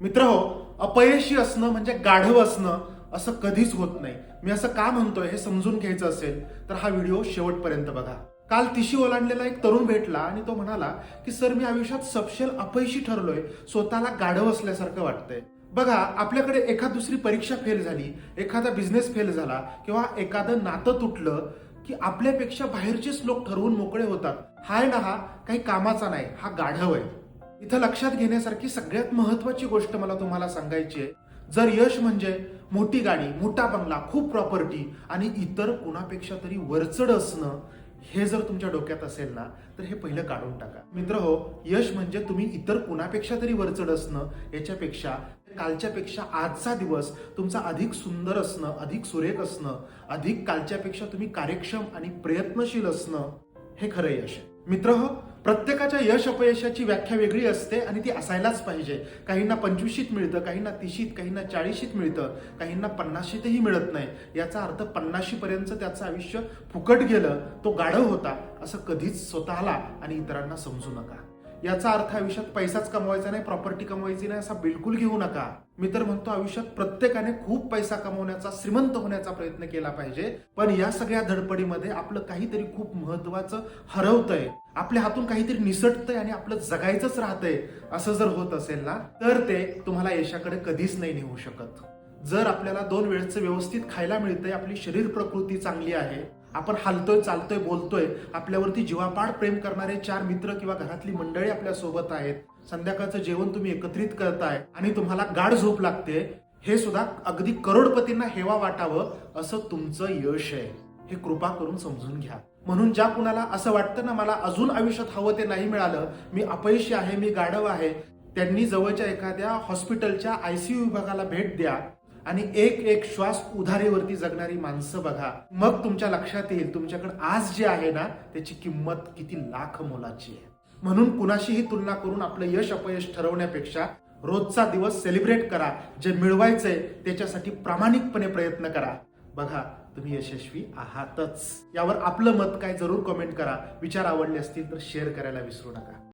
मित्रहो, अपयशी असणं म्हणजे गाढव असणं असं कधीच होत नाही. मी असं का म्हणतोय हे समजून घ्यायचं असेल तर हा व्हिडिओ शेवटपर्यंत बघा. काल तिशी ओलांडलेला एक तरुण भेटला आणि तो म्हणाला की सर, मी आयुष्यात सपशेल अपयशी ठरलोय, स्वतःला गाढव असल्यासारखं वाटतंय. बघा, आपल्याकडे एखाद दुसरी परीक्षा फेल झाली, एखादा बिझनेस फेल झाला किंवा एखादं नातं तुटलं की आपल्यापेक्षा बाहेरचेच लोक ठरवून मोकळे होतात, हाय ना हा काही कामाचा नाही, हा गाढव आहे. इथं लक्षात घेण्यासारखी सगळ्यात महत्वाची गोष्ट मला तुम्हाला सांगायची आहे. जर यश म्हणजे मोठी गाडी, मोठा बंगला, खूप प्रॉपर्टी आणि इतर कुणापेक्षा तरी वरचढ असणं, हे जर तुमच्या डोक्यात असेल ना, तर हे पहिलं काढून टाका. मित्रहो, यश म्हणजे तुम्ही इतर कुणापेक्षा तरी वरचढ असणं, याच्यापेक्षा कालच्यापेक्षा आजचा दिवस तुमचा अधिक सुंदर असणं, अधिक सुरेख असणं, अधिक कालच्यापेक्षा तुम्ही कार्यक्षम आणि प्रयत्नशील असणं, हे खरं यश आहे. मित्रहो, प्रत्येकाच्या यश अपयशाची व्याख्या वेगळी असते आणि ती असायलाच पाहिजे. काहींना 25शीत मिळतं, काहींना 30शीत, काहींना 40शीत मिळतं, काहींना 50शीतही मिळत नाही. याचा अर्थ 50शी पर्यंत त्याचं आयुष्य फुकट गेलं, तो गाढव होता, असं कधीच स्वतःला आणि इतरांना समजू नका. याचा अर्थ आयुष्यात पैसाच कमवायचा नाही, प्रॉपर्टी कमवायची नाही, असा बिलकुल घेऊ नका. मी तर म्हणतो आयुष्यात प्रत्येकाने खूप पैसा कमवण्याचा, श्रीमंत होण्याचा प्रयत्न केला पाहिजे. पण या सगळ्या धडपडीमध्ये आपलं काहीतरी खूप महत्वाचं हरवतंय, आपल्या हातून काहीतरी निसटतंय आणि आपलं जगायचंच राहतंय, असं जर होत असेल ना, तर ते तुम्हाला यशाकडे कधीच नाही नेऊ शकत. जर आपल्याला 2 वेळचं व्यवस्थित खायला मिळतंय, आपली शरीर प्रकृती चांगली आहे, आपण हालतोय, चालतोय, बोलतोय, आपल्यावरती जीवापाड प्रेम करणारे 4 मित्र किंवा घरातली मंडळी आपल्या सोबत आहेत, संध्याकाळचं जेवण तुम्ही एकत्रित करताय आणि तुम्हाला गाढ झोप लागते, हे सुद्धा अगदी करोडपतींना हेवा वाटावं असं तुमचं यश आहे. हे कृपा करून समजून घ्या. म्हणून ज्या कुणाला असं वाटतं ना, मला अजून आयुष्यात हवं ते नाही मिळालं, मी अपयशी आहे, मी गाढव आहे, त्यांनी जवळच्या एखाद्या हॉस्पिटलच्या ICU विभागाला भेट द्या आणि एक एक श्वास उधारीवरती जगणारी माणसं बघा. मग तुमच्या लक्षात येईल तुमच्याकडे आज जे आहे ना, त्याची किंमत किती लाख मोलाची आहे. म्हणून कुणाशीही तुलना करून आपलं यश अपयश ठरवण्यापेक्षा रोजचा दिवस सेलिब्रेट करा. जे मिळवायचंय त्याच्यासाठी प्रामाणिकपणे प्रयत्न करा. बघा, तुम्ही यशस्वी आहातच. यावर आपलं मत काय जरूर कमेंट करा. विचार आवडले असतील तर शेअर करायला विसरू नका.